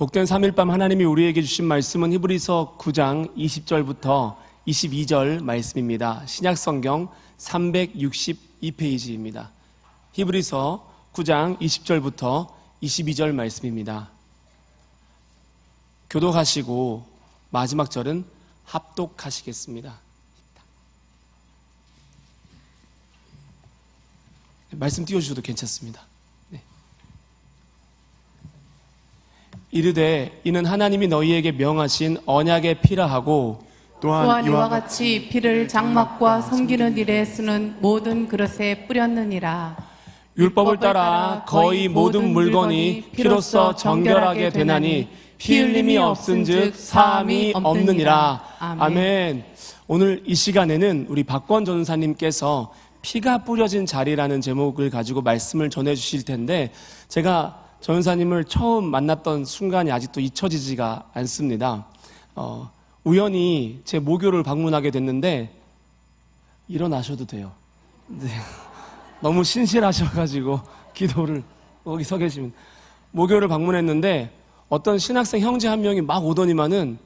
복된 3일밤 하나님이 우리에게 주신 말씀은 히브리서 9장 20절부터 22절 말씀입니다. 신약성경 362페이지입니다. 히브리서 9장 20절부터 22절 말씀입니다. 교독하시고 마지막 절은 합독하시겠습니다. 말씀 띄워주셔도 괜찮습니다. 이르되 이는 하나님이 너희에게 명하신 언약의 피라 하고 또한 이와 같이 피를 장막과 섬기는 일에 쓰는 모든 그릇에 뿌렸느니라. 율법을 따라 거의 모든 물건이 피로써 정결하게 되나니 피 흘림이 없은즉 사함이 없느니라. 아멘. 오늘 이 시간에는 우리 박권 전사님께서 피가 뿌려진 자리라는 제목을 가지고 말씀을 전해 주실 텐데, 제가 전사님을 처음 만났던 순간이 아직도 잊혀지지가 않습니다. 우연히 제 모교를 방문하게 됐는데 일어나셔도 돼요. 네. 너무 신실하셔가지고 기도를 거기 서 계시면 모교를 방문했는데 어떤 신학생 형제 한 명이 막 오더니만은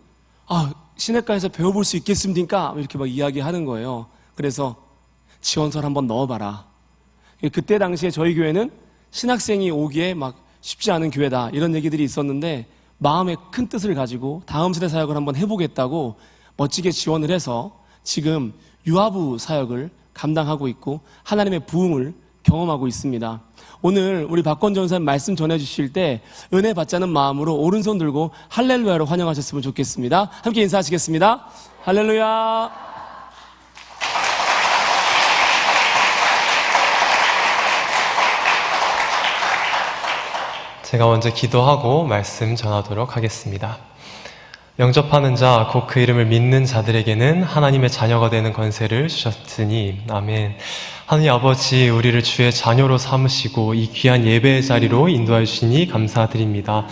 시내가에서 배워볼 수 있겠습니까? 이렇게 막 이야기하는 거예요. 그래서 지원서를 한번 넣어봐라. 그때 당시에 저희 교회는 신학생이 오기에 막 쉽지 않은 교회다 이런 얘기들이 있었는데, 마음에 큰 뜻을 가지고 다음 세대 사역을 한번 해보겠다고 멋지게 지원을 해서 지금 유아부 사역을 감당하고 있고 하나님의 부흥을 경험하고 있습니다. 오늘 우리 박권 전사님 말씀 전해주실 때 은혜 받자는 마음으로 오른손 들고 할렐루야로 환영하셨으면 좋겠습니다. 함께 인사하시겠습니다. 할렐루야. 제가 먼저 기도하고 말씀 전하도록 하겠습니다. 영접하는 자, 곧 그 이름을 믿는 자들에게는 하나님의 자녀가 되는 권세를 주셨으니, 아멘. 하나님 아버지, 우리를 주의 자녀로 삼으시고 이 귀한 예배의 자리로 인도하여 주시니 감사드립니다.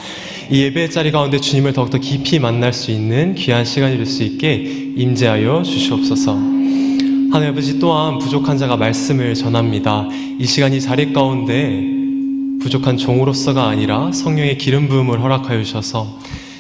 이 예배의 자리 가운데 주님을 더욱더 깊이 만날 수 있는 귀한 시간이 될 수 있게 임재하여 주시옵소서. 하나님 아버지, 또한 부족한 자가 말씀을 전합니다. 이 시간 이 자리 가운데 부족한 종으로서가 아니라 성령의 기름 부음을 허락하여 주셔서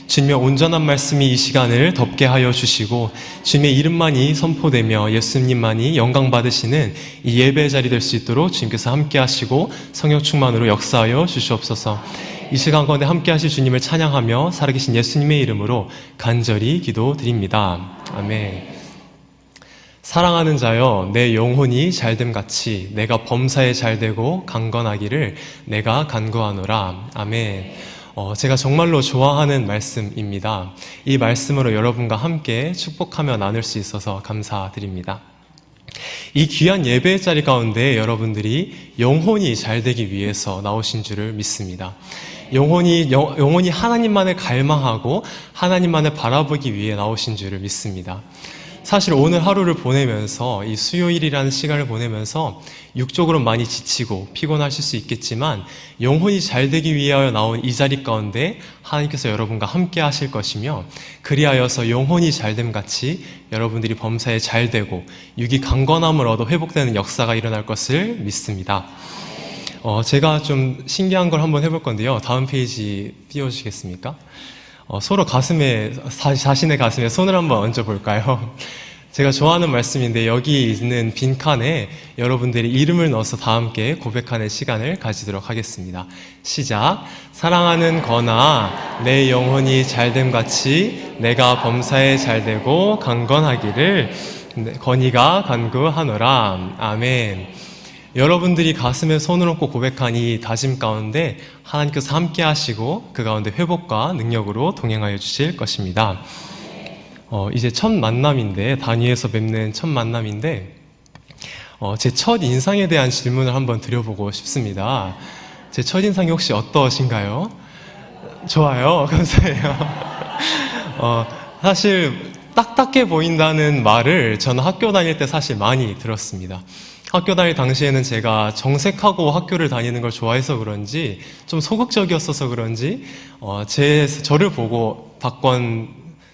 주님의 온전한 말씀이 이 시간을 덮게 하여 주시고 주님의 이름만이 선포되며 예수님만이 영광 받으시는 이 예배의 자리 될 수 있도록 주님께서 함께 하시고 성령 충만으로 역사하여 주시옵소서. 이 시간 가운데 함께 하실 주님을 찬양하며 살아계신 예수님의 이름으로 간절히 기도드립니다. 아멘. 사랑하는 자여, 내 영혼이 잘됨같이 내가 범사에 잘되고 강건하기를 내가 간구하노라. 아멘. 제가 정말로 좋아하는 말씀입니다. 이 말씀으로 여러분과 함께 축복하며 나눌 수 있어서 감사드립니다. 이 귀한 예배의 자리 가운데 여러분들이 영혼이 잘되기 위해서 나오신 줄을 믿습니다. 영혼이 하나님만을 갈망하고 하나님만을 바라보기 위해 나오신 줄을 믿습니다. 사실 오늘 하루를 보내면서, 이 수요일이라는 시간을 보내면서 육적으로 많이 지치고 피곤하실 수 있겠지만 영혼이 잘 되기 위하여 나온 이 자리 가운데 하나님께서 여러분과 함께 하실 것이며, 그리하여서 영혼이 잘됨같이 여러분들이 범사에 잘 되고 육이 강건함을 얻어 회복되는 역사가 일어날 것을 믿습니다. 제가 좀 신기한 걸 한번 해볼 건데요. 다음 페이지 띄워주시겠습니까? 서로 자신의 가슴에 손을 한번 얹어볼까요? 제가 좋아하는 말씀인데, 여기 있는 빈칸에 여러분들이 이름을 넣어서 다 함께 고백하는 시간을 가지도록 하겠습니다. 시작. 사랑하는 거나 내 영혼이 잘됨같이 내가 범사에 잘되고 강건하기를 건이가 간구하노라. 아멘. 여러분들이 가슴에 손을 얹고 고백한 이 다짐 가운데 하나님께서 함께 하시고 그 가운데 회복과 능력으로 동행하여 주실 것입니다. 이제 첫 만남인데, 단위에서 뵙는 첫 만남인데, 제 첫 인상에 대한 질문을 한번 드려보고 싶습니다. 제 첫 인상이 혹시 어떠신가요? 좋아요. 감사해요. 사실 딱딱해 보인다는 말을 저는 학교 다닐 때 사실 많이 들었습니다. 학교 다닐 당시에는 제가 정색하고 학교를 다니는 걸 좋아해서 그런지, 좀 소극적이었어서 그런지 저를 보고 박권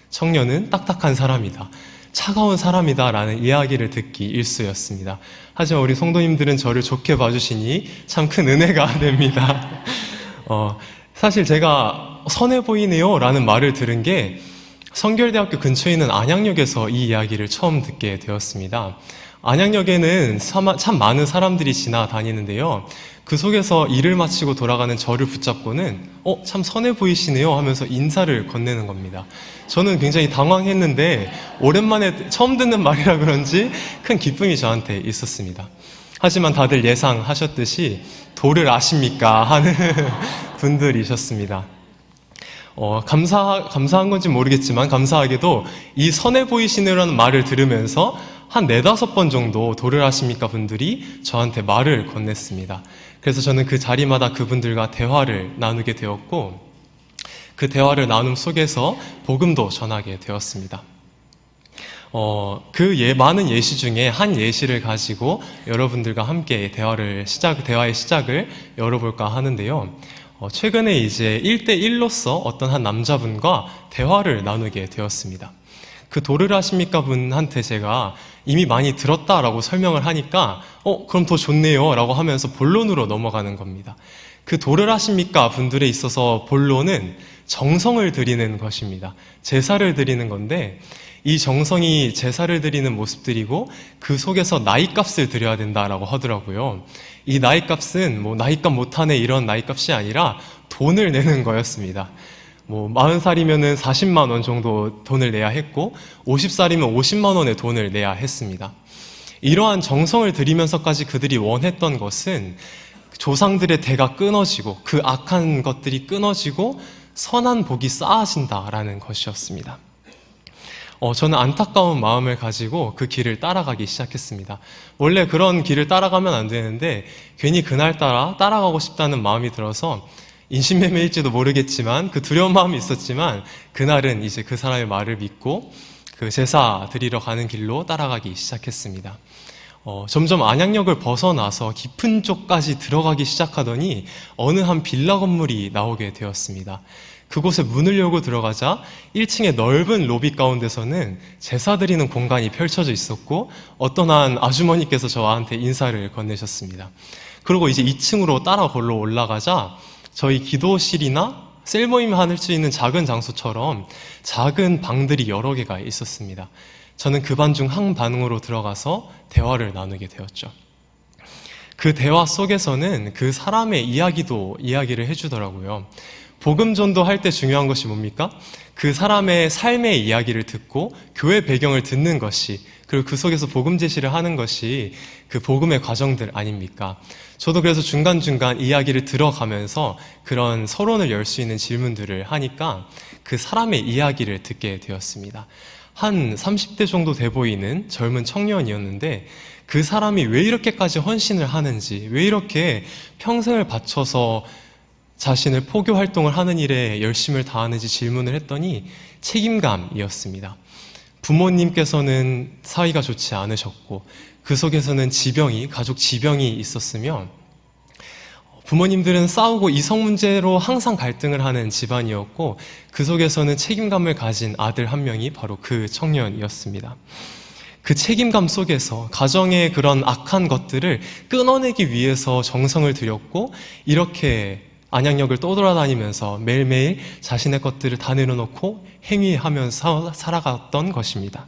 청년은 딱딱한 사람이다, 차가운 사람이다 라는 이야기를 듣기 일쑤였습니다. 하지만 우리 성도님들은 저를 좋게 봐주시니 참 큰 은혜가 됩니다. 사실 제가 선해 보이네요 라는 말을 들은 게 성결대학교 근처에 있는 안양역에서 이 이야기를 처음 듣게 되었습니다. 안양역에는 참 많은 사람들이 지나다니는데요. 그 속에서 일을 마치고 돌아가는 저를 붙잡고는 참 선해 보이시네요 하면서 인사를 건네는 겁니다. 저는 굉장히 당황했는데 오랜만에 처음 듣는 말이라 그런지 큰 기쁨이 저한테 있었습니다. 하지만 다들 예상하셨듯이 도를 아십니까? 하는 분들이셨습니다. 감사한 건지 모르겠지만 감사하게도 이 선해 보이시네요라는 말을 들으면서 한 4-5번 정도 도를 아십니까 분들이 저한테 말을 건넸습니다. 그래서 저는 그 자리마다 그분들과 대화를 나누게 되었고 그 대화를 나눔 속에서 복음도 전하게 되었습니다. 많은 예시 중에 한 예시를 가지고 여러분들과 함께 대화의 시작을 열어볼까 하는데요. 최근에 이제 1대1로서 어떤 한 남자분과 대화를 나누게 되었습니다. 그 도를 아십니까 분한테 제가 이미 많이 들었다라고 설명을 하니까 그럼 더 좋네요 라고 하면서 본론으로 넘어가는 겁니다. 그 도를 아십니까 분들에 있어서 본론은 정성을 드리는 것입니다. 제사를 드리는 건데 이 정성이 제사를 드리는 모습들이고 그 속에서 나이값을 드려야 된다라고 하더라고요. 이 나이값은 나이값 못하네 이런 나이값이 아니라 돈을 내는 거였습니다. 40살이면은 40만 원 정도 돈을 내야 했고 50살이면 50만 원의 돈을 내야 했습니다. 이러한 정성을 들이면서까지 그들이 원했던 것은 조상들의 대가 끊어지고 그 악한 것들이 끊어지고 선한 복이 쌓아진다라는 것이었습니다. 저는 안타까운 마음을 가지고 그 길을 따라가기 시작했습니다. 원래 그런 길을 따라가면 안 되는데 괜히 그날따라 따라가고 싶다는 마음이 들어서 인신매매일지도 모르겠지만 그 두려운 마음이 있었지만 그날은 이제 그 사람의 말을 믿고 그 제사 드리러 가는 길로 따라가기 시작했습니다. 점점 안양역을 벗어나서 깊은 쪽까지 들어가기 시작하더니 어느 한 빌라 건물이 나오게 되었습니다. 그곳에 문을 열고 들어가자 1층의 넓은 로비 가운데서는 제사 드리는 공간이 펼쳐져 있었고 어떤 한 아주머니께서 저한테 인사를 건네셨습니다. 그리고 이제 2층으로 따라 걸러 올라가자 저희 기도실이나 셀 모임 할 수 있는 작은 장소처럼 작은 방들이 여러 개가 있었습니다. 저는 그 반 중 한 방으로 들어가서 대화를 나누게 되었죠. 그 대화 속에서는 그 사람의 이야기를 해주더라고요. 복음 전도할 때 중요한 것이 뭡니까? 그 사람의 삶의 이야기를 듣고 교회 배경을 듣는 것이, 그리고 그 속에서 복음 제시를 하는 것이 그 복음의 과정들 아닙니까? 저도 그래서 중간중간 이야기를 들어가면서 그런 서론을 열 수 있는 질문들을 하니까 그 사람의 이야기를 듣게 되었습니다. 한 30대 정도 돼 보이는 젊은 청년이었는데 그 사람이 왜 이렇게까지 헌신을 하는지, 왜 이렇게 평생을 바쳐서 자신을 포교 활동을 하는 일에 열심을 다하는지 질문을 했더니 책임감이었습니다. 부모님께서는 사이가 좋지 않으셨고 그 속에서는 가족 지병이 있었으며 부모님들은 싸우고 이성 문제로 항상 갈등을 하는 집안이었고 그 속에서는 책임감을 가진 아들 한 명이 바로 그 청년이었습니다. 그 책임감 속에서 가정의 그런 악한 것들을 끊어내기 위해서 정성을 들였고 이렇게 안양역을 떠돌아다니면서 매일매일 자신의 것들을 다 내려놓고 행위하면서 살아갔던 것입니다.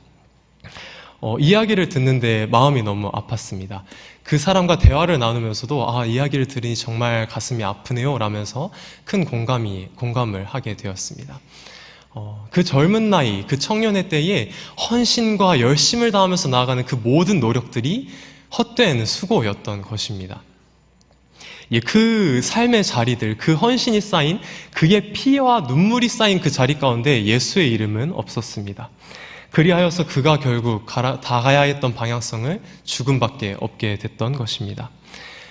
이야기를 듣는데 마음이 너무 아팠습니다. 그 사람과 대화를 나누면서도 이야기를 들으니 정말 가슴이 아프네요 라면서 큰 공감을 하게 되었습니다. 그 젊은 나이, 그 청년의 때에 헌신과 열심을 다하면서 나아가는 그 모든 노력들이 헛된 수고였던 것입니다. 그 삶의 자리들, 그 헌신이 쌓인, 그의 피와 눈물이 쌓인 그 자리 가운데 예수의 이름은 없었습니다. 그리하여서 그가 결국 다가야 했던 방향성을 죽음밖에 없게 됐던 것입니다.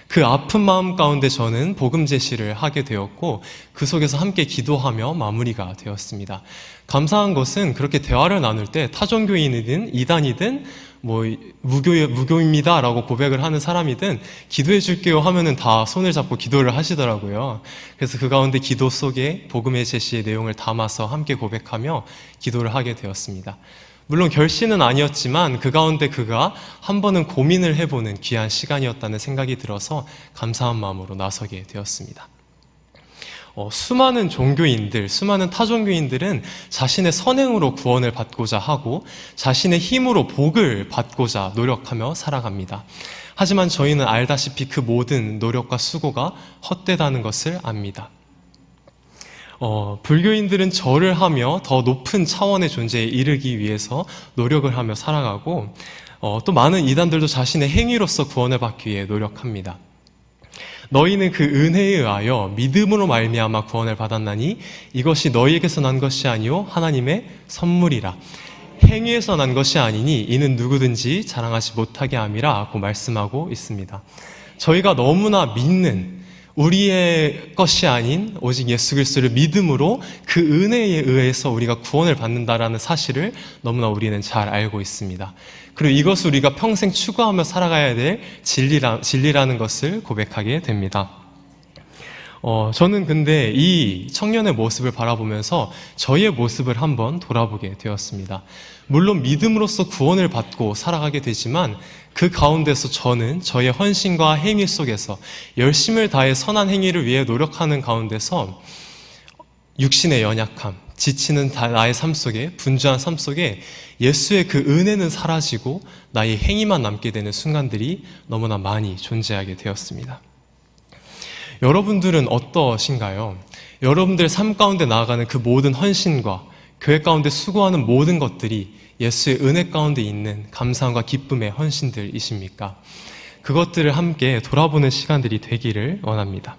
그 아픈 마음 가운데 저는 복음 제시를 하게 되었고 그 속에서 함께 기도하며 마무리가 되었습니다. 감사한 것은 그렇게 대화를 나눌 때 타종교인이든 이단이든 무교입니다 라고 고백을 하는 사람이든 기도해 줄게요 하면은 다 손을 잡고 기도를 하시더라고요. 그래서 그 가운데 기도 속에 복음의 제시의 내용을 담아서 함께 고백하며 기도를 하게 되었습니다. 물론 결신은 아니었지만 그 가운데 그가 한 번은 고민을 해보는 귀한 시간이었다는 생각이 들어서 감사한 마음으로 나서게 되었습니다. 수많은 종교인들, 수많은 타종교인들은 자신의 선행으로 구원을 받고자 하고 자신의 힘으로 복을 받고자 노력하며 살아갑니다. 하지만 저희는 알다시피 그 모든 노력과 수고가 헛되다는 것을 압니다. 불교인들은 절을 하며 더 높은 차원의 존재에 이르기 위해서 노력을 하며 살아가고 또 많은 이단들도 자신의 행위로서 구원을 받기 위해 노력합니다. 너희는 그 은혜에 의하여 믿음으로 말미암아 구원을 받았나니 이것이 너희에게서 난 것이 아니요 하나님의 선물이라. 행위에서 난 것이 아니니 이는 누구든지 자랑하지 못하게 함이라고 말씀하고 있습니다. 저희가 너무나 믿는 우리의 것이 아닌 오직 예수 그리스도를 믿음으로 그 은혜에 의해서 우리가 구원을 받는다라는 사실을 너무나 우리는 잘 알고 있습니다. 그리고 이것을 우리가 평생 추구하며 살아가야 될 진리라는 것을 고백하게 됩니다. 저는 근데 이 청년의 모습을 바라보면서 저의 모습을 한번 돌아보게 되었습니다. 물론 믿음으로써 구원을 받고 살아가게 되지만 그 가운데서 저는 저의 헌신과 행위 속에서 열심을 다해 선한 행위를 위해 노력하는 가운데서 육신의 연약함, 지치는 나의 삶 속에, 분주한 삶 속에 예수의 그 은혜는 사라지고 나의 행위만 남게 되는 순간들이 너무나 많이 존재하게 되었습니다. 여러분들은 어떠신가요? 여러분들의 삶 가운데 나아가는 그 모든 헌신과 교회 가운데 수고하는 모든 것들이 예수의 은혜 가운데 있는 감사함과 기쁨의 헌신들이십니까? 그것들을 함께 돌아보는 시간들이 되기를 원합니다.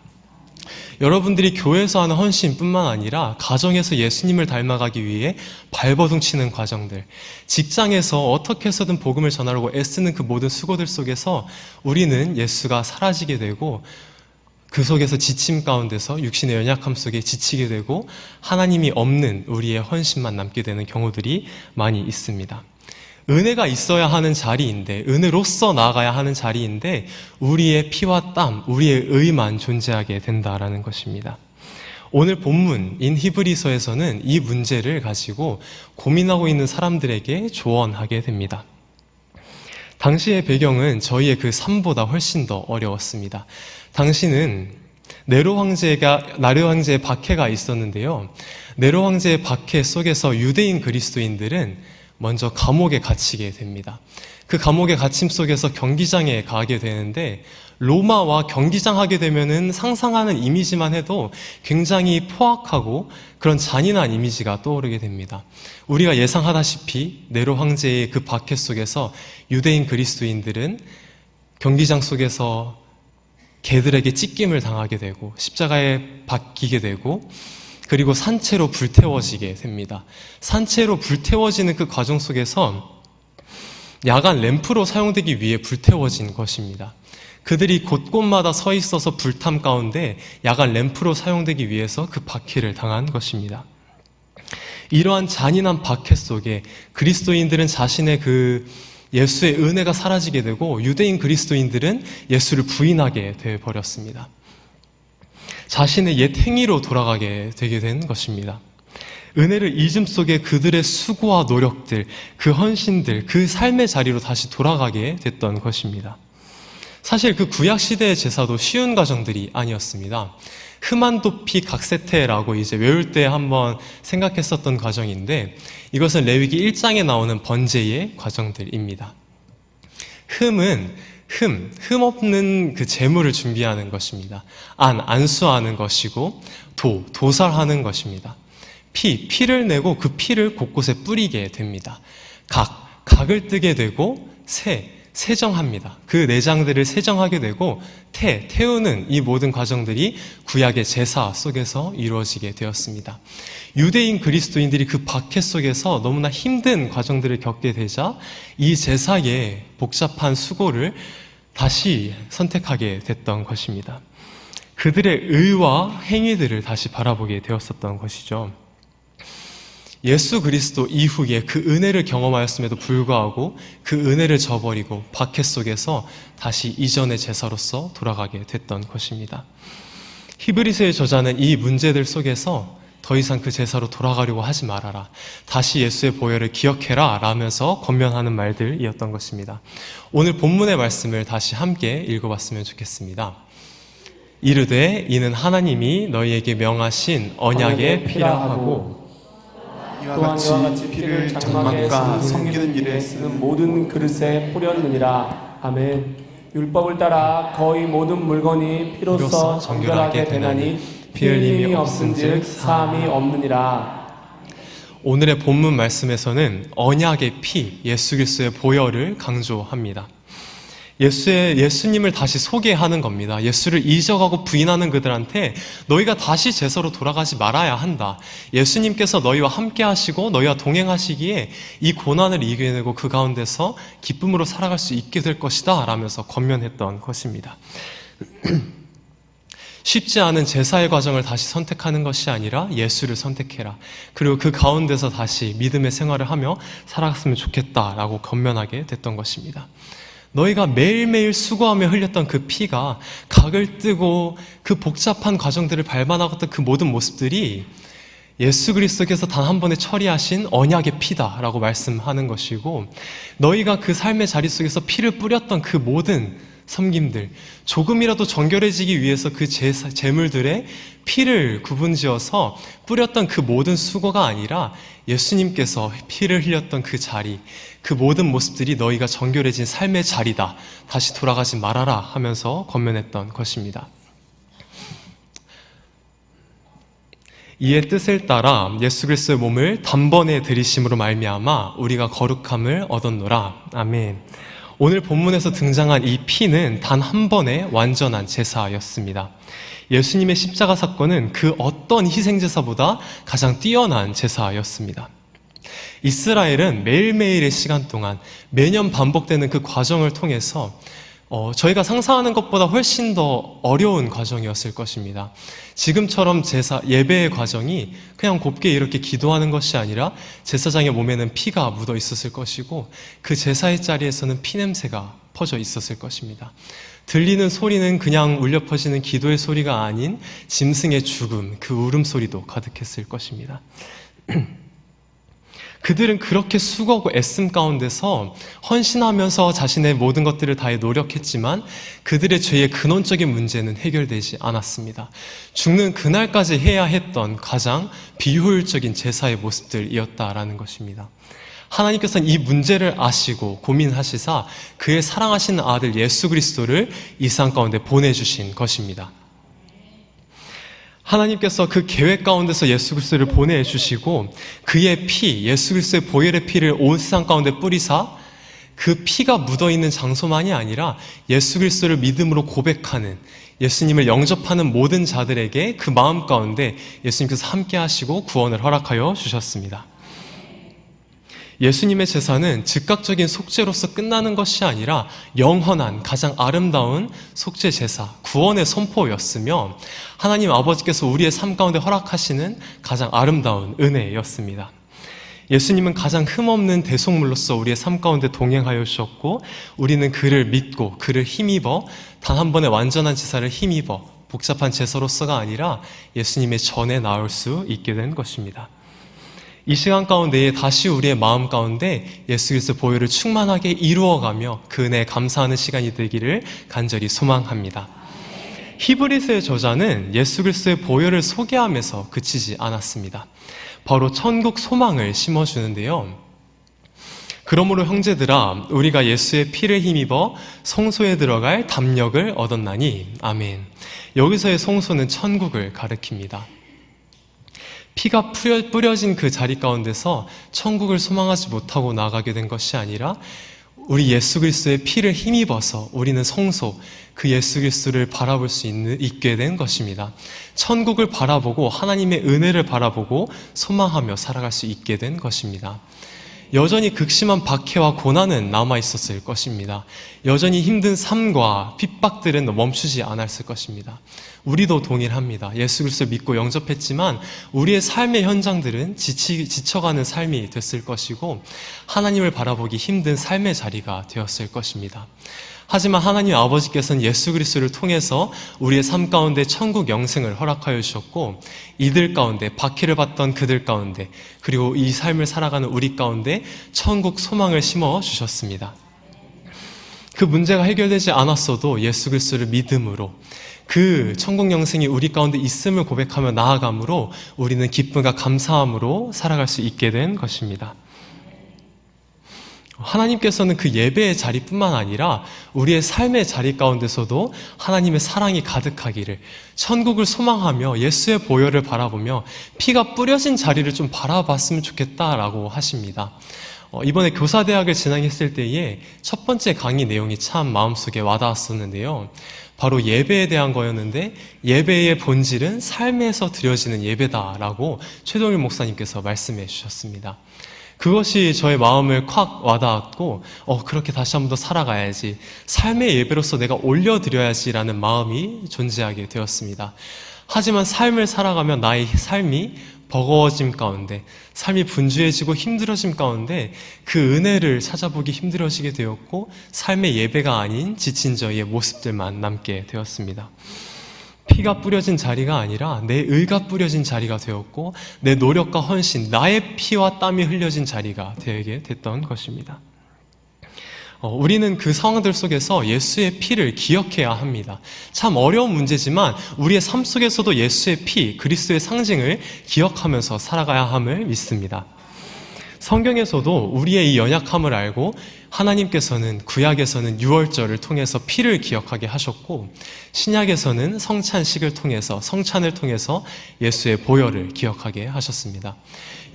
여러분들이 교회에서 하는 헌신뿐만 아니라 가정에서 예수님을 닮아가기 위해 발버둥 치는 과정들, 직장에서 어떻게 해서든 복음을 전하려고 애쓰는 그 모든 수고들 속에서 우리는 예수가 사라지게 되고 그 속에서 지침 가운데서 육신의 연약함 속에 지치게 되고 하나님이 없는 우리의 헌신만 남게 되는 경우들이 많이 있습니다. 은혜가 있어야 하는 자리인데, 은혜로서 나아가야 하는 자리인데 우리의 피와 땀, 우리의 의만 존재하게 된다라는 것입니다. 오늘 본문인 히브리서에서는 이 문제를 가지고 고민하고 있는 사람들에게 조언하게 됩니다. 당시의 배경은 저희의 그 삶보다 훨씬 더 어려웠습니다. 당시는 네로 황제의 박해가 있었는데요. 네로 황제의 박해 속에서 유대인 그리스도인들은 먼저 감옥에 갇히게 됩니다. 그 감옥의 갇힘 속에서 경기장에 가게 되는데 로마와 경기장 하게 되면은 상상하는 이미지만 해도 굉장히 포악하고 그런 잔인한 이미지가 떠오르게 됩니다. 우리가 예상하다시피 네로 황제의 그 박해 속에서 유대인 그리스도인들은 경기장 속에서 개들에게 찢김을 당하게 되고 십자가에 박히게 되고 그리고 산채로 불태워지게 됩니다. 산채로 불태워지는 그 과정 속에서 야간 램프로 사용되기 위해 불태워진 것입니다. 그들이 곳곳마다 서 있어서 불탐 가운데 야간 램프로 사용되기 위해서 그 박해를 당한 것입니다. 이러한 잔인한 박해 속에 그리스도인들은 자신의 그 예수의 은혜가 사라지게 되고 유대인 그리스도인들은 예수를 부인하게 되어버렸습니다. 자신의 옛 행위로 돌아가게 되게 된 것입니다. 은혜를 잊음 속에 그들의 수고와 노력들, 그 헌신들, 그 삶의 자리로 다시 돌아가게 됐던 것입니다. 사실 그 구약시대의 제사도 쉬운 과정들이 아니었습니다. 흐만도피 각세테라고 이제 외울 때 한번 생각했었던 과정인데 이것은 레위기 1장에 나오는 번제의 과정들입니다. 흠은 흠 없는 그 제물을 준비하는 것입니다. 안수하는 것이고 도살하는 것입니다. 피를 내고 그 피를 곳곳에 뿌리게 됩니다. 각을 뜨게 되고 세정합니다. 그 내장들을 세정하게 되고 태우는 이 모든 과정들이 구약의 제사 속에서 이루어지게 되었습니다. 유대인 그리스도인들이 그 박해 속에서 너무나 힘든 과정들을 겪게 되자 이 제사의 복잡한 수고를 다시 선택하게 됐던 것입니다. 그들의 의와 행위들을 다시 바라보게 되었었던 것이죠. 예수 그리스도 이후에 그 은혜를 경험하였음에도 불구하고 그 은혜를 저버리고 박해 속에서 다시 이전의 제사로서 돌아가게 됐던 것입니다. 히브리서의 저자는 이 문제들 속에서 더 이상 그 제사로 돌아가려고 하지 말아라. 다시 예수의 보혈을 기억해라 라면서 권면하는 말들이었던 것입니다. 오늘 본문의 말씀을 다시 함께 읽어봤으면 좋겠습니다. 이르되 이는 하나님이 너희에게 명하신 언약의 피라 하고 이와 같이 피를 장막과 섬기는 일에 쓰는 모든 그릇에 뿌렸느니라. 아멘. 율법을 따라 거의 모든 물건이 피로써 정결하게 되나니 피 흘림이 없은즉 사함이 없느니라. 오늘의 본문 말씀에서는 언약의 피, 예수 그리스도의 보혈을 강조합니다. 예수님을 다시 소개하는 겁니다. 예수를 잊어가고 부인하는 그들한테 너희가 다시 제사로 돌아가지 말아야 한다. 예수님께서 너희와 함께 하시고 너희와 동행하시기에 이 고난을 이겨내고 그 가운데서 기쁨으로 살아갈 수 있게 될 것이다 라면서 권면했던 것입니다. 쉽지 않은 제사의 과정을 다시 선택하는 것이 아니라 예수를 선택해라. 그리고 그 가운데서 다시 믿음의 생활을 하며 살아갔으면 좋겠다라고 권면하게 됐던 것입니다. 너희가 매일매일 수고하며 흘렸던 그 피가 각을 뜨고 그 복잡한 과정들을 밟아나갔던 그 모든 모습들이 예수 그리스도께서 단 한 번에 처리하신 언약의 피다라고 말씀하는 것이고, 너희가 그 삶의 자리 속에서 피를 뿌렸던 그 모든 섬김들, 조금이라도 정결해지기 위해서 그 제물들의 피를 구분지어서 뿌렸던 그 모든 수고가 아니라 예수님께서 피를 흘렸던 그 자리, 그 모든 모습들이 너희가 정결해진 삶의 자리다. 다시 돌아가지 말아라 하면서 권면했던 것입니다. 이의 뜻을 따라 예수 그리스도의 몸을 단번에 들이심으로 말미암아 우리가 거룩함을 얻었노라. 아멘. 오늘 본문에서 등장한 이 피는 단 한 번의 완전한 제사였습니다. 예수님의 십자가 사건은 그 어떤 희생제사보다 가장 뛰어난 제사였습니다. 이스라엘은 매일매일의 시간 동안 매년 반복되는 그 과정을 통해서 저희가 상상하는 것보다 훨씬 더 어려운 과정이었을 것입니다. 지금처럼 예배의 과정이 그냥 곱게 이렇게 기도하는 것이 아니라 제사장의 몸에는 피가 묻어 있었을 것이고 그 제사의 자리에서는 피냄새가 퍼져 있었을 것입니다. 들리는 소리는 그냥 울려 퍼지는 기도의 소리가 아닌 짐승의 죽음, 그 울음소리도 가득했을 것입니다. 그들은 그렇게 수고하고 애씀 가운데서 헌신하면서 자신의 모든 것들을 다해 노력했지만 그들의 죄의 근원적인 문제는 해결되지 않았습니다. 죽는 그날까지 해야 했던 가장 비효율적인 제사의 모습들이었다라는 것입니다. 하나님께서는 이 문제를 아시고 고민하시사 그의 사랑하시는 아들 예수 그리스도를 이 세상 가운데 보내주신 것입니다. 하나님께서 그 계획 가운데서 예수 그리스도를 보내주시고 그의 피, 예수 그리스도의 보혈의 피를 온 세상 가운데 뿌리사 그 피가 묻어있는 장소만이 아니라 예수 그리스도를 믿음으로 고백하는, 예수님을 영접하는 모든 자들에게 그 마음 가운데 예수님께서 함께 하시고 구원을 허락하여 주셨습니다. 예수님의 제사는 즉각적인 속죄로서 끝나는 것이 아니라 영원한 가장 아름다운 속죄 제사, 구원의 선포였으며 하나님 아버지께서 우리의 삶 가운데 허락하시는 가장 아름다운 은혜였습니다. 예수님은 가장 흠없는 대속물로서 우리의 삶 가운데 동행하여 주셨고 우리는 그를 믿고 그를 힘입어 단 한 번의 완전한 제사를 힘입어 복잡한 제사로서가 아니라 예수님의 전에 나올 수 있게 된 것입니다. 이 시간 가운데 다시 우리의 마음 가운데 예수 그리스도 보혈을 충만하게 이루어가며 그 은혜에 감사하는 시간이 되기를 간절히 소망합니다. 히브리서의 저자는 예수 그리스도의 보혈을 소개하면서 그치지 않았습니다. 바로 천국 소망을 심어주는데요. 그러므로 형제들아 우리가 예수의 피를 힘입어 성소에 들어갈 담력을 얻었나니. 아멘. 여기서의 성소는 천국을 가리킵니다. 피가 뿌려진 그 자리 가운데서 천국을 소망하지 못하고 나가게 된 것이 아니라 우리 예수 그리스도의 피를 힘입어서 우리는 성소, 그 예수 그리스도를 바라볼 수 있게 된 것입니다. 천국을 바라보고 하나님의 은혜를 바라보고 소망하며 살아갈 수 있게 된 것입니다. 여전히 극심한 박해와 고난은 남아있었을 것입니다. 여전히 힘든 삶과 핍박들은 멈추지 않았을 것입니다. 우리도 동일합니다. 예수 그리스도를 믿고 영접했지만 우리의 삶의 현장들은 지쳐가는 삶이 됐을 것이고 하나님을 바라보기 힘든 삶의 자리가 되었을 것입니다. 하지만 하나님 아버지께서는 예수 그리스도를 통해서 우리의 삶 가운데 천국 영생을 허락하여 주셨고 이들 가운데 박해를 받던 그들 가운데 그리고 이 삶을 살아가는 우리 가운데 천국 소망을 심어 주셨습니다. 그 문제가 해결되지 않았어도 예수 그리스도를 믿음으로 그 천국 영생이 우리 가운데 있음을 고백하며 나아감으로 우리는 기쁨과 감사함으로 살아갈 수 있게 된 것입니다. 하나님께서는 그 예배의 자리뿐만 아니라 우리의 삶의 자리 가운데서도 하나님의 사랑이 가득하기를, 천국을 소망하며 예수의 보혈을 바라보며 피가 뿌려진 자리를 좀 바라봤으면 좋겠다라고 하십니다. 이번에 교사대학을 진학했을 때에 첫 번째 강의 내용이 참 마음속에 와닿았었는데요. 바로 예배에 대한 거였는데, 예배의 본질은 삶에서 드려지는 예배다라고 최동일 목사님께서 말씀해 주셨습니다. 그것이 저의 마음을 콱 와닿았고, 그렇게 다시 한 번 더 살아가야지, 삶의 예배로서 내가 올려드려야지라는 마음이 존재하게 되었습니다. 하지만 삶을 살아가며 나의 삶이 버거워짐 가운데, 삶이 분주해지고 힘들어짐 가운데 그 은혜를 찾아보기 힘들어지게 되었고, 삶의 예배가 아닌 지친 저희의 모습들만 남게 되었습니다. 피가 뿌려진 자리가 아니라 내 의가 뿌려진 자리가 되었고, 내 노력과 헌신, 나의 피와 땀이 흘려진 자리가 되게 됐던 것입니다. 우리는 그 상황들 속에서 예수의 피를 기억해야 합니다. 참 어려운 문제지만 우리의 삶 속에서도 예수의 피, 그리스도의 상징을 기억하면서 살아가야 함을 믿습니다. 성경에서도 우리의 이 연약함을 알고 하나님께서는 구약에서는 유월절을 통해서 피를 기억하게 하셨고, 신약에서는 성찬식을 통해서, 성찬을 통해서 예수의 보혈을 기억하게 하셨습니다.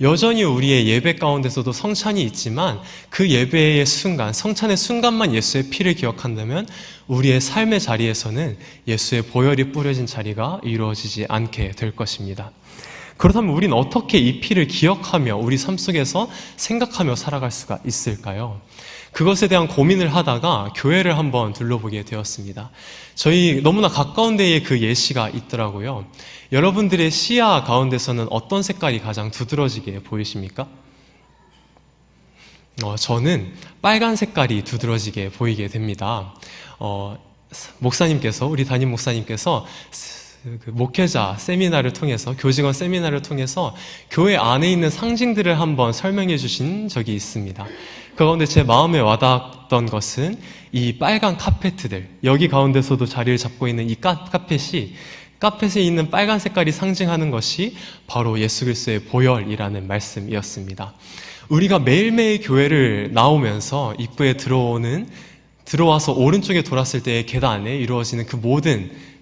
여전히 우리의 예배 가운데서도 성찬이 있지만 그 예배의 순간, 성찬의 순간만 예수의 피를 기억한다면 우리의 삶의 자리에서는 예수의 보혈이 뿌려진 자리가 이루어지지 않게 될 것입니다. 그렇다면 우리는 어떻게 이 피를 기억하며 우리 삶 속에서 생각하며 살아갈 수가 있을까요? 그것에 대한 고민을 하다가 교회를 한번 둘러보게 되었습니다. 저희 너무나 가까운 데에 그 예시가 있더라고요. 여러분들의 시야 가운데서는 어떤 색깔이 가장 두드러지게 보이십니까? 저는 빨간 색깔이 두드러지게 보이게 됩니다. 목사님께서, 우리 담임 목사님께서 그 목회자 세미나를 통해서, 교직원 세미나를 통해서 교회 안에 있는 상징들을 한번 설명해 주신 적이 있습니다. 그 가운데 제 마음에 와닿았던 것은 이 빨간 카페트들, 여기 가운데서도 자리를 잡고 있는 이 카펫에 있는 빨간 색깔이 상징하는 것이 바로 예수 그리스도의 보혈이라는 말씀이었습니다. 우리가 매일매일 교회를 나오면서 입구에 들어와서 오른쪽에 돌았을 때의 계단에 이루어지는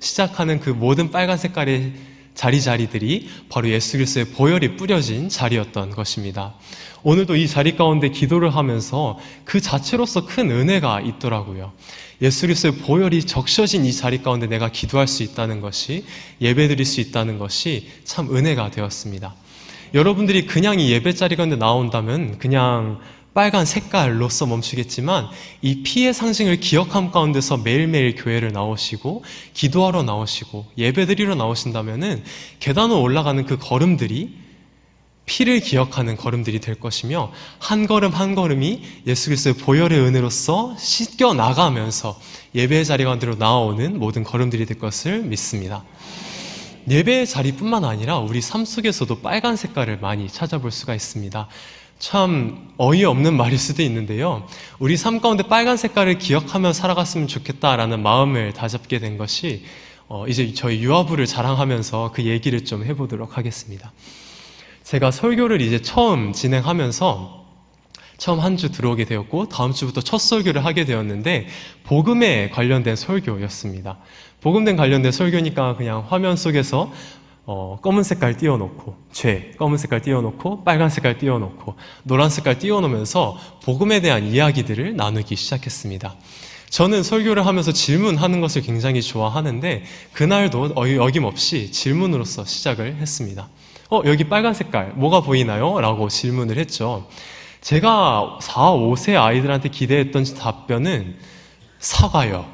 시작하는 그 모든 빨간 색깔의 자리들이 바로 예수 그리스도의 보혈이 뿌려진 자리였던 것입니다. 오늘도 이 자리 가운데 기도를 하면서 그 자체로서 큰 은혜가 있더라고요. 예수 그리스도의 보혈이 적셔진 이 자리 가운데 내가 기도할 수 있다는 것이, 예배드릴 수 있다는 것이 참 은혜가 되었습니다. 여러분들이 그냥 이 예배 자리 가운데 나온다면 그냥 빨간 색깔로서 멈추겠지만, 이 피의 상징을 기억함 가운데서 매일매일 교회를 나오시고 기도하러 나오시고 예배드리러 나오신다면은 계단을 올라가는 그 걸음들이 피를 기억하는 걸음들이 될 것이며, 한 걸음 한 걸음이 예수 그리스도의 보혈의 은혜로서 씻겨 나가면서 예배의 자리 가운데로 나오는 모든 걸음들이 될 것을 믿습니다. 예배의 자리뿐만 아니라 우리 삶 속에서도 빨간 색깔을 많이 찾아볼 수가 있습니다. 참 어이없는 말일 수도 있는데요, 우리 삶 가운데 빨간 색깔을 기억하며 살아갔으면 좋겠다라는 마음을 다잡게 된 것이 이제 저희 유아부를 자랑하면서 그 얘기를 좀 해보도록 하겠습니다. 제가 설교를 이제 처음 진행하면서 처음 한 주 들어오게 되었고, 다음 주부터 첫 설교를 하게 되었는데 복음에 관련된 설교였습니다. 복음에 관련된 설교니까 그냥 화면 속에서 검은 색깔 띄워놓고, 검은 색깔 띄워놓고, 빨간 색깔 띄워놓고, 노란 색깔 띄워놓으면서 복음에 대한 이야기들을 나누기 시작했습니다. 저는 설교를 하면서 질문하는 것을 굉장히 좋아하는데 그날도 어김없이 질문으로서 시작을 했습니다. 여기 빨간 색깔 뭐가 보이나요? 라고 질문을 했죠. 제가 4, 5세 아이들한테 기대했던 답변은 사과요,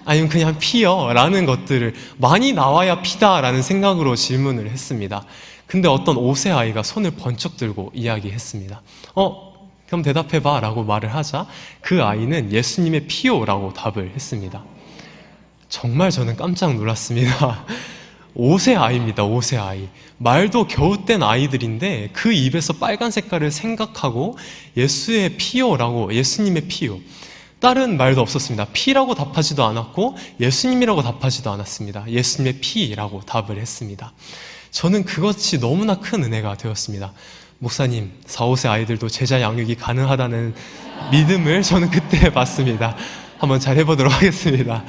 아니면 그냥 피요 라는 것들을, 많이 나와야 피다라는 생각으로 질문을 했습니다. 근데 어떤 5세 아이가 손을 번쩍 들고 이야기했습니다. 그럼 대답해봐 라고 말을 하자 그 아이는 예수님의 피요 라고 답을 했습니다. 정말 저는 깜짝 놀랐습니다. 5세 아이입니다. 5세 아이. 말도 겨우 뗀 아이들인데 그 입에서 빨간 색깔을 생각하고 예수의 피요라고, 예수님의 피요. 다른 말도 없었습니다. 피라고 답하지도 않았고 예수님이라고 답하지도 않았습니다. 예수님의 피라고 답을 했습니다. 저는 그것이 너무나 큰 은혜가 되었습니다. 목사님, 4, 5세 아이들도 제자 양육이 가능하다는 믿음을 저는 그때 받습니다. 한번 잘 해보도록 하겠습니다.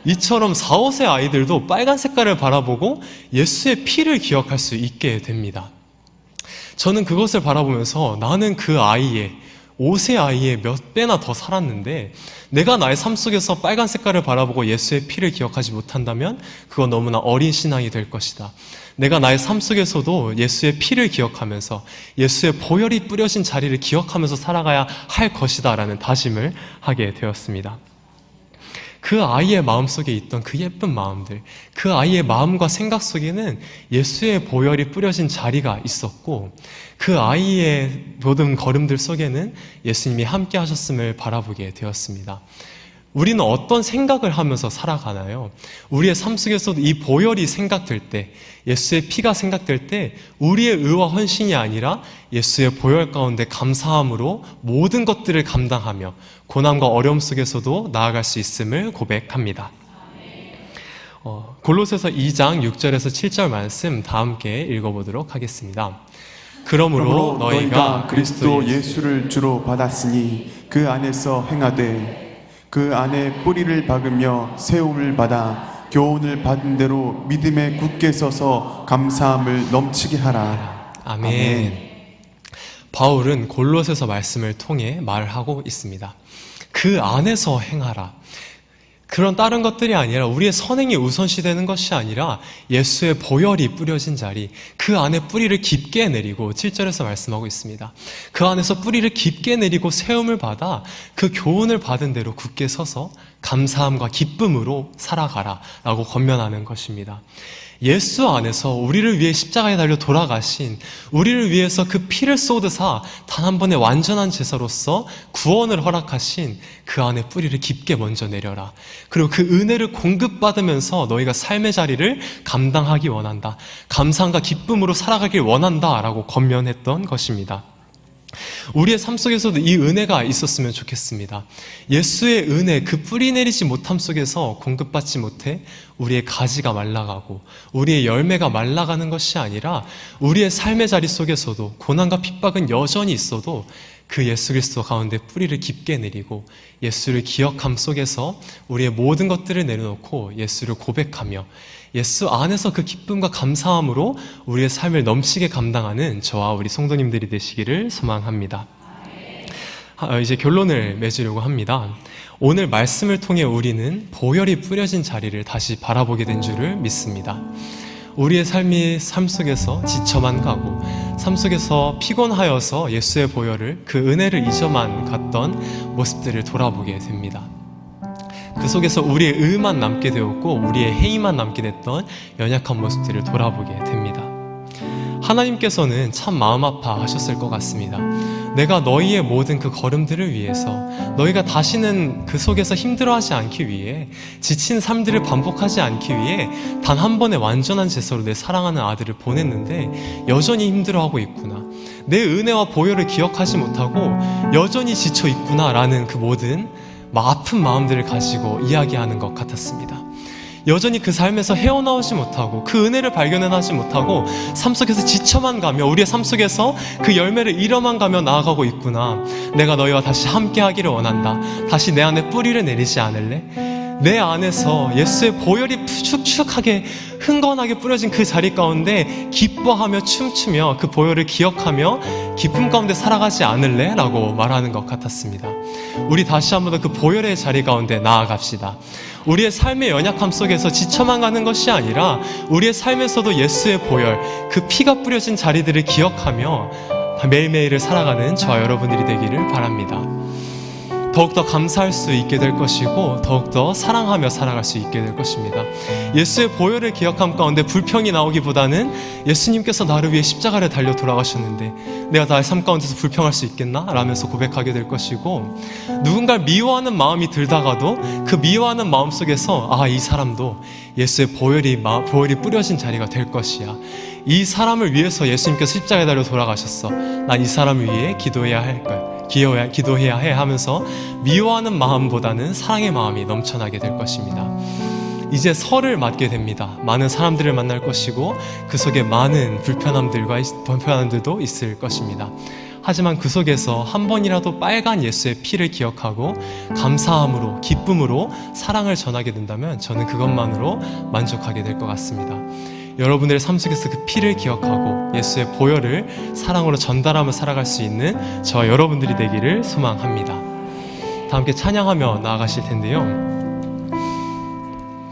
이처럼 4, 5세 아이들도 빨간 색깔을 바라보고 예수의 피를 기억할 수 있게 됩니다. 저는 그것을 바라보면서 나는 그 아이의 5세 아이의 몇 배나 더 살았는데 내가 나의 삶 속에서 빨간 색깔을 바라보고 예수의 피를 기억하지 못한다면 그건 너무나 어린 신앙이 될 것이다. 내가 나의 삶 속에서도 예수의 피를 기억하면서 예수의 보혈이 뿌려진 자리를 기억하면서 살아가야 할 것이다 라는 다짐을 하게 되었습니다. 그 아이의 마음속에 있던 그 예쁜 마음들, 그 아이의 마음과 생각 속에는 예수의 보혈이 뿌려진 자리가 있었고 그 아이의 모든 걸음들 속에는 예수님이 함께 하셨음을 바라보게 되었습니다. 우리는 어떤 생각을 하면서 살아가나요? 우리의 삶 속에서도 이 보혈이 생각될 때, 예수의 피가 생각될 때 우리의 의와 헌신이 아니라 예수의 보혈 가운데 감사함으로 모든 것들을 감당하며 고난과 어려움 속에서도 나아갈 수 있음을 고백합니다. 골로새서 2장 6절에서 7절 말씀 다 함께 읽어보도록 하겠습니다. 그러므로 너희가 그리스도 예수를 주로 받았으니 그 안에서 행하되 그 안에 뿌리를 박으며 세움을 받아 교훈을 받은 대로 믿음에 굳게 서서 감사함을 넘치게 하라. 아멘. 바울은 골로새서 말씀을 통해 말하고 있습니다. 그 안에서 행하라. 그런 다른 것들이 아니라 우리의 선행이 우선시되는 것이 아니라 예수의 보혈이 뿌려진 자리, 그 안에 뿌리를 깊게 내리고 7절에서 말씀하고 있습니다. 그 안에서 뿌리를 깊게 내리고 세움을 받아 그 교훈을 받은 대로 굳게 서서 감사함과 기쁨으로 살아가라 라고 권면하는 것입니다. 예수 안에서 우리를 위해 십자가에 달려 돌아가신, 우리를 위해서 그 피를 쏟으사 단 한 번의 완전한 제사로서 구원을 허락하신 그 안에 뿌리를 깊게 먼저 내려라. 그리고 그 은혜를 공급받으면서 너희가 삶의 자리를 감당하기 원한다. 감사함과 기쁨으로 살아가길 원한다 라고 권면했던 것입니다. 우리의 삶 속에서도 이 은혜가 있었으면 좋겠습니다. 예수의 은혜, 그 뿌리 내리지 못함 속에서 공급받지 못해 우리의 가지가 말라가고 우리의 열매가 말라가는 것이 아니라 우리의 삶의 자리 속에서도 고난과 핍박은 여전히 있어도 그 예수 그리스도 가운데 뿌리를 깊게 내리고 예수를 기억함 속에서 우리의 모든 것들을 내려놓고 예수를 고백하며 예수 안에서 그 기쁨과 감사함으로 우리의 삶을 넘치게 감당하는 저와 우리 성도님들이 되시기를 소망합니다. 이제 결론을 맺으려고 합니다. 오늘 말씀을 통해 우리는 보혈이 뿌려진 자리를 다시 바라보게 된 줄을 믿습니다. 우리의 삶 속에서 지쳐만 가고 삶 속에서 피곤하여서 예수의 보혈을, 그 은혜를 잊어만 갔던 모습들을 돌아보게 됩니다. 그 속에서 우리의 의만 남게 되었고 우리의 행위만 남게 됐던 연약한 모습들을 돌아보게 됩니다. 하나님께서는 참 마음 아파하셨을 것 같습니다. 내가 너희의 모든 그 걸음들을 위해서, 너희가 다시는 그 속에서 힘들어하지 않기 위해, 지친 삶들을 반복하지 않기 위해 단 한 번의 완전한 제사로 내 사랑하는 아들을 보냈는데 여전히 힘들어하고 있구나, 내 은혜와 보혈을 기억하지 못하고 여전히 지쳐 있구나 라는 그 모든 아픈 마음들을 가지고 이야기하는 것 같았습니다. 여전히 그 삶에서 헤어나오지 못하고 그 은혜를 발견해나지 못하고 삶 속에서 지쳐만 가며 우리의 삶 속에서 그 열매를 잃어만 가며 나아가고 있구나. 내가 너희와 다시 함께 하기를 원한다. 다시 내 안에 뿌리를 내리지 않을래? 내 안에서 예수의 보혈이 축축하게 흥건하게 뿌려진 그 자리 가운데 기뻐하며 춤추며 그 보혈을 기억하며 기쁨 가운데 살아가지 않을래? 라고 말하는 것 같았습니다. 우리 다시 한번 더 그 보혈의 자리 가운데 나아갑시다. 우리의 삶의 연약함 속에서 지쳐만 가는 것이 아니라 우리의 삶에서도 예수의 보혈, 그 피가 뿌려진 자리들을 기억하며 매일매일을 살아가는 저와 여러분들이 되기를 바랍니다. 더욱더 감사할 수 있게 될 것이고 더욱더 사랑하며 살아갈 수 있게 될 것입니다. 예수의 보혈을 기억함 가운데 불평이 나오기보다는 예수님께서 나를 위해 십자가를 달려 돌아가셨는데 내가 나의 삶 가운데서 불평할 수 있겠나? 라면서 고백하게 될 것이고, 누군가를 미워하는 마음이 들다가도 그 미워하는 마음 속에서 이 사람도 예수의 보혈이 뿌려진 자리가 될 것이야. 이 사람을 위해서 예수님께서 십자가에 달려 돌아가셨어. 난 이 사람을 위해 기도해야 할 걸. 기도해야 해 하면서 미워하는 마음보다는 사랑의 마음이 넘쳐나게 될 것입니다. 이제 설을 맞게 됩니다. 많은 사람들을 만날 것이고 그 속에 많은 불편함들도 있을 것입니다. 하지만 그 속에서 한 번이라도 빨간 예수의 피를 기억하고 감사함으로, 기쁨으로 사랑을 전하게 된다면 저는 그것만으로 만족하게 될 것 같습니다. 여러분들의 삶 속에서 그 피를 기억하고 예수의 보혈을 사랑으로 전달하며 살아갈 수 있는 저와 여러분들이 되기를 소망합니다. 다 함께 찬양하며 나아가실 텐데요.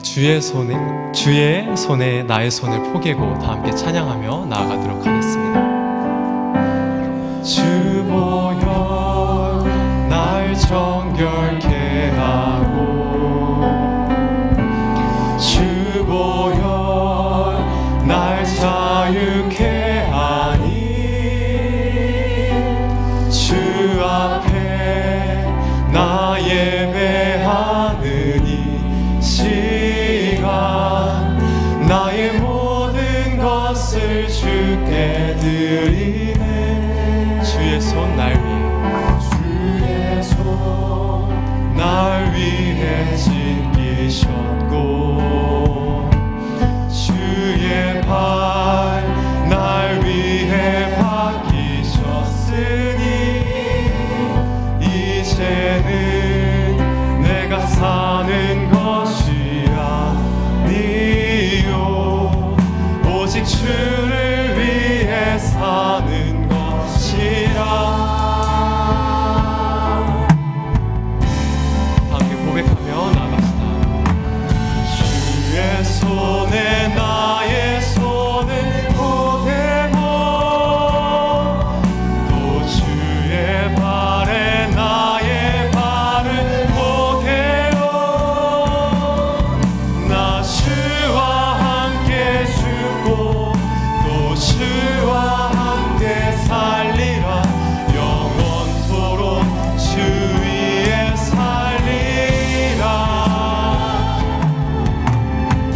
주의 손에 나의 손을 포개고 다 함께 찬양하며 나아가도록 하겠습니다. 주 보혈 날 정결케 하고 주 보혈 날 자유케 하니 주 앞에 나 예배하는 이 시간 나의 모든 것을 주께 드리네. 주의 손 날 위해 찢기셨고 주의 발 날 위해 박히셨으니 이제는 내가 사는 것이 아니요 오직 주를 위해 사는 것이라. 함께 고백하며 나갑시다. 주의 손에 나의 손을 포개고 또 주의 발에 나의 발을 포개요. 나 주와 함께 죽고 또 주와 함께 살리라. 영원토록 주 위에 살리라.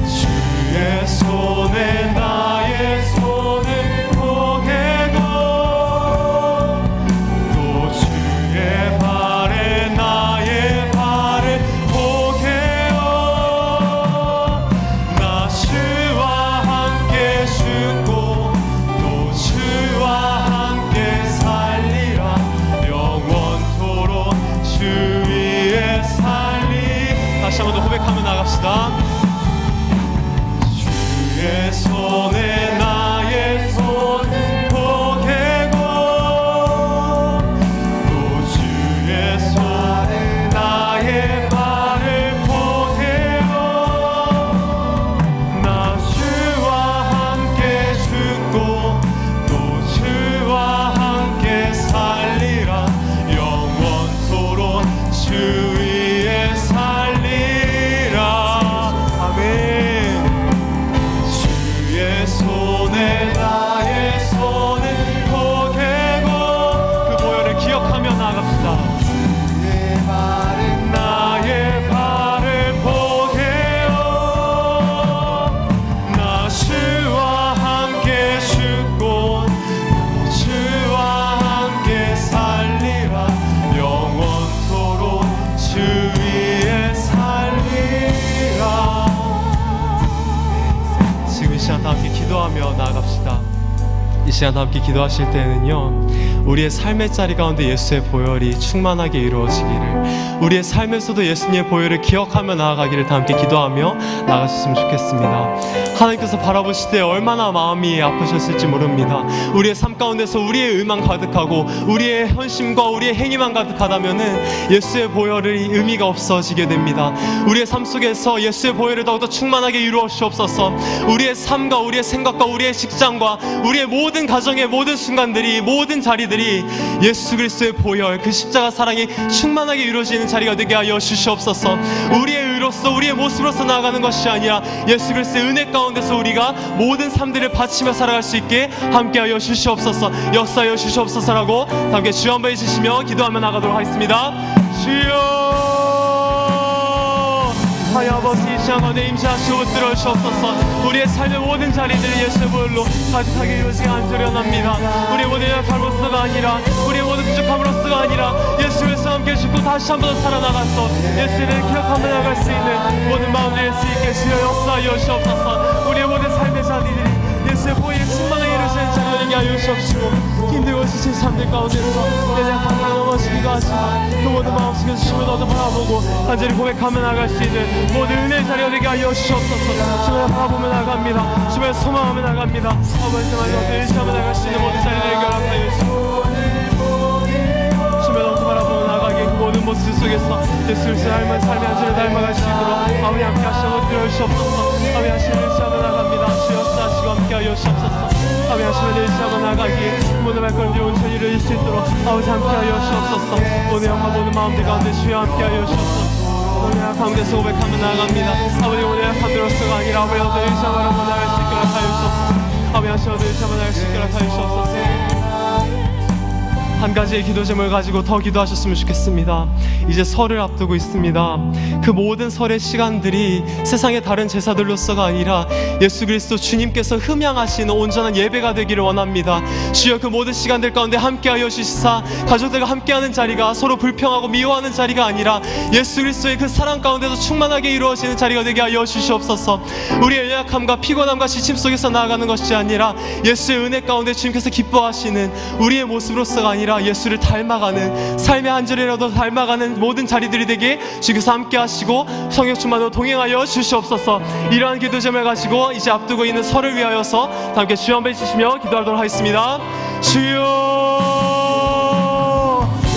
주의 손에 나의 손을 포개고 또 주의 발에 나의 발을 포개요. 나 주와 함께 죽고 또 주와 함께 살리라. 영원토록 주 위에 살리. 다시 한번 더 고백하며 나갑시다. 주의 손에 나의 손을 포개고 또 주의 손에 나의 발을 포개요. 나 주와 함께 죽고 또 주와 함께 살리라. 영원토록 주 위에 살리라. 아멘. 주의 손에 나의 손을 포개고 그 보혈을 기억하며 나갑시다. 주의 발은 나의 발을 포개요. 나 주와 함께 죽고 주와 함께 살리라. 영원토록 주 위에 살리라. 지금 이 시간 다 함께 기도하며 나아갑시다. 이 시간 다 함께 기도하실 때는요, 우리의 삶의 자리 가운데 예수의 보혈이 충만하게 이루어지기를, 우리의 삶에서도 예수님의 보혈을 기억하며 나아가기를 다 함께 기도하며 나아가셨으면 좋겠습니다. 하나님께서 바라보실 때 얼마나 마음이 아프셨을지 모릅니다. 우리의 삶 가운데서 우리의 의만 가득하고 우리의 헌심과 우리의 행위만 가득하다면은 예수의 보혈의 의미가 없어지게 됩니다. 우리의 삶 속에서 예수의 보혈을 더욱더 충만하게 이루어 주옵소서. 우리의 삶과 우리의 생각과 우리의 직장과 우리의 모든 가정의 모든 순간들이, 모든 자리들이 예수 그리스도의 보혈, 그 십자가 사랑이 충만하게 이루어지는 자리가 되게 하여 주시옵소서. 우리의 의로서 우리의 모습으로서 나아가는 것이 아니라 예수 그리스도의 은혜 가운데서 우리가 모든 삶들을 바치며 살아갈 수 있게 함께하여 주시옵소서. 역사하여 주시옵소서라고 함께 주여 한번 해주시며 기도하며 나가도록 하겠습니다. 주여 하나님 아버지 이 시간 가운데 임재하시고 붙들어 주옵소서. 우리의 삶의 모든 자리들이 예수의 보혈로 가득하게 이루어지게 안드려납니다. 우리의 모든 약함으로서가 아니라 우리의 모든 부족함으로서가 아니라 예수 그리스도와 함께 죽고 다시 한 번 더 살아나가서 예수를 기억하며 나갈 수 있는 모든 마음들이 수 있게 주여 역사하여 주옵소서. 우리의 모든 삶의 자리들이 예수의 보혈에 충만하게 이루어지는 자리들이 하여 주옵시고 힘들고 지친 삶들 가운데서 내 약함을 넘어지기도 하지만 그 모든 마음속에서 주님을 너도 바라보고 간절히 고백하며 나갈 수 있는 모든 은혜의 자리가 되게 하여 주옵소서. 주님을 바라보며 나갑니다. 주님을 소망하며 나갑니다. 아버지 말로 의지하며 나갈 수 있는 모든 자리들을 결합하여 주옵소서. 주님을 너도 바라보며 나가게 그 모든 모습 속에서 예수 그리스도의 삶의 한 줄을 닮아갈 수 있도록 아버지 함께 하시고 들어 주옵소서. 아버지 하시는 의지하며 나갑니다. 주여 역사하시고 함께 하여 주옵소서. 아버지 하시면 의지하며 나가기에 모든 발걸음들이 온전히 이루어질 수 있도록 아버지 함께 하여 주옵소서. 모든 영과 모든 마음들 가운데 주여 함께 하여 주옵소서. 오늘 가운데서 고백하며 나갑니다. 아버지 오늘 약함으로서가 아니라 아버지 어떤 의지하며 나갈 수 있도록 하여 주옵소서. 아버지 하시면 의지하며 나갈 수 있도록 하여 주옵소서. 한 가지의 기도 제목을 가지고 더 기도하셨으면 좋겠습니다. 이제 설을 앞두고 있습니다. 그 모든 설의 시간들이 세상의 다른 제사들로서가 아니라 예수 그리스도 주님께서 흠양하시는 온전한 예배가 되기를 원합니다. 주여 그 모든 시간들 가운데 함께하여 주시사 가족들과 함께하는 자리가 서로 불평하고 미워하는 자리가 아니라 예수 그리스도의 그 사랑 가운데서 충만하게 이루어지는 자리가 되게 하여 주시옵소서. 우리의 연약함과 피곤함과 지침 속에서 나아가는 것이 아니라 예수의 은혜 가운데 주님께서 기뻐하시는 우리의 모습으로서가 아니라 예수를 닮아가는 삶의 한 절이라도 닮아가는 모든 자리들이 되게 주께서 함께 하시고 성령 충만으로 동행하여 주시옵소서. 이러한 기도 제목을 가지고 이제 앞두고 있는 설을 위하여서 함께 주여 한번 해주시며 기도하도록 하겠습니다. 주여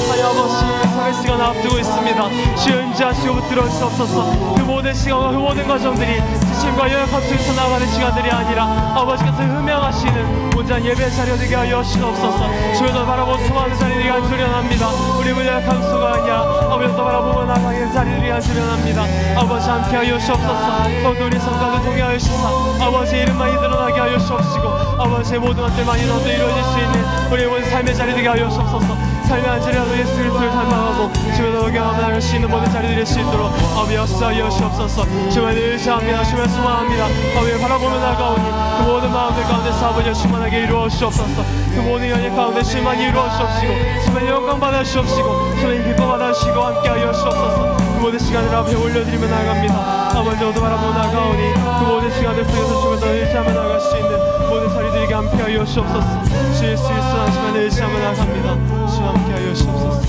하나님 아버지 설의 시간 앞두고 있습니다. 주여 임재하시고 붙들어 주시옵소서. 그 모든 시간과 그 모든 과정들이 지침과 연약함 속에서 나가는 시간들이 아니라 아버지께서 흠양하시는 온전한 예배 자리가 되게 하여 주옵소서. 주여도 바라보고 소망하는 자리들이 안수련합니다. 우리의 연약함 속가 아니야 아버지도 바라보고 나가는 자리들이 안수련합니다. 아버지 함께 하여 주옵소서. 모두 우리 성과도 동행하여 주시사 아버지의 이름만이 드러나게 하여 주옵시고 아버지의 모든 것들만이 너도 이루어질 수 있는 우리의 모든 삶의 자리 되게 하여 주옵소서. 삶의 한 자리라도 예수 그리스도를 닮아가고 주여도 동행하며 나갈 수 있는 모든 자리들이 될 수 있도록 아버지 역사하여 주옵소서. 주님을 의지합니다. 주님을 소망합니다. 아버지 바라보며 나가오니 그 모든 마음들 가운데서 아버지의 충만하게 이루어 주옵소서. 그 모든 연약 가운데 주님만이 이루어 주옵시고 주님의 영광 받아 주옵시고 주님의 기쁨 받아 주시고 함께 하여 주옵소서. 그 모든 시간을 앞에 올려드리며 나갑니다. 아버지 모두 바라보며 나가오니 그 모든 시간들 속에서 주님을 더 의지하며 나갈 수 있는 모든 자리들에게 함께 하여 주옵소서. 주 예수 그리스도 하시면 의지하며 나갑니다. 주 함께 하여 주옵소서.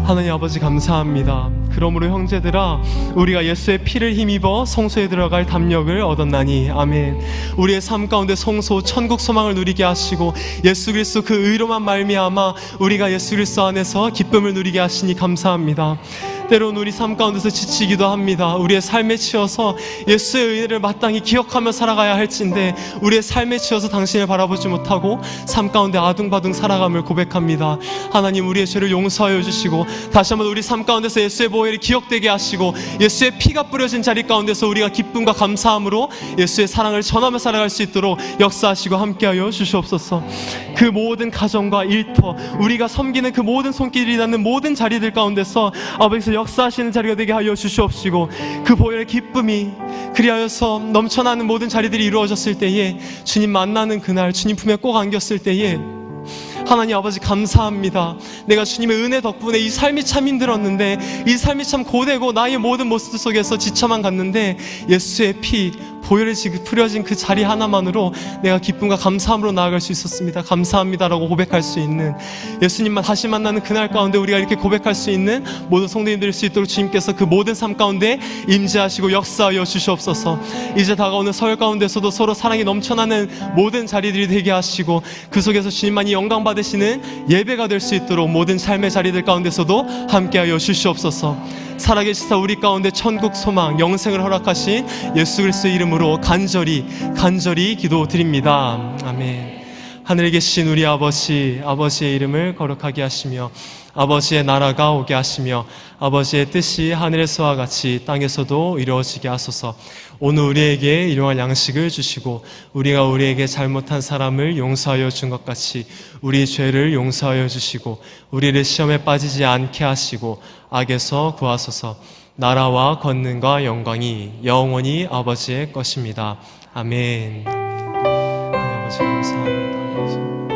하나님 아버지 감사합니다. 그러므로 형제들아 우리가 예수의 피를 힘입어 성소에 들어갈 담력을 얻었나니 아멘. 우리의 삶 가운데 성소 천국 소망을 누리게 하시고 예수 그리스도 그 의로만 말미암아 우리가 예수 그리스도 안에서 기쁨을 누리게 하시니 감사합니다. 때로는 우리 삶 가운데서 지치기도 합니다. 우리의 삶에 치여서 예수의 은혜를 마땅히 기억하며 살아가야 할진데 우리의 삶에 치여서 당신을 바라보지 못하고 삶 가운데 아둥바둥 살아감을 고백합니다. 하나님 우리의 죄를 용서하여 주시고 다시 한번 우리 삶 가운데서 예수의 보혈이 기억되게 하시고 예수의 피가 뿌려진 자리 가운데서 우리가 기쁨과 감사함으로 예수의 사랑을 전하며 살아갈 수 있도록 역사하시고 함께하여 주시옵소서. 그 모든 가정과 일터 우리가 섬기는 그 모든 손길이 닿는 모든 자리들 가운데서 아버지께서 역사하시는 자리가 되게 하여 주시옵시고 그 보혈의 기쁨이 그리하여서 넘쳐나는 모든 자리들이 이루어졌을 때에 주님 만나는 그날 주님 품에 꼭 안겼을 때에 하나님 아버지 감사합니다. 내가 주님의 은혜 덕분에 이 삶이 참 힘들었는데 이 삶이 참 고되고 나의 모든 모습 속에서 지쳐만 갔는데 예수의 피 보혈이 뿌려진 그 자리 하나만으로 내가 기쁨과 감사함으로 나아갈 수 있었습니다. 감사합니다라고 고백할 수 있는 예수님만 다시 만나는 그날 가운데 우리가 이렇게 고백할 수 있는 모든 성도님들이 될 수 있도록 주님께서 그 모든 삶 가운데 임재하시고 역사하여 주시옵소서. 이제 다가오는 설 가운데서도 서로 사랑이 넘쳐나는 모든 자리들이 되게 하시고 그 속에서 주님만이 영광 받으시는 예배가 될 수 있도록 모든 삶의 자리들 가운데서도 함께하여 주시옵소서. 살아계시사 우리 가운데 천국 소망 영생을 허락하신 예수 그리스도의 이름으로 간절히 기도드립니다. 아멘. 하늘에 계신 우리 아버지의 이름을 거룩하게 하시며 아버지의 나라가 오게 하시며 아버지의 뜻이 하늘에서와 같이 땅에서도 이루어지게 하소서. 오늘 우리에게 일용할 양식을 주시고 우리가 우리에게 잘못한 사람을 용서하여 준 것 같이 우리 죄를 용서하여 주시고 우리를 시험에 빠지지 않게 하시고 악에서 구하소서. 나라와 권능과 영광이 영원히 아버지의 것입니다. 아멘. 하나님 아버지 감사합니다.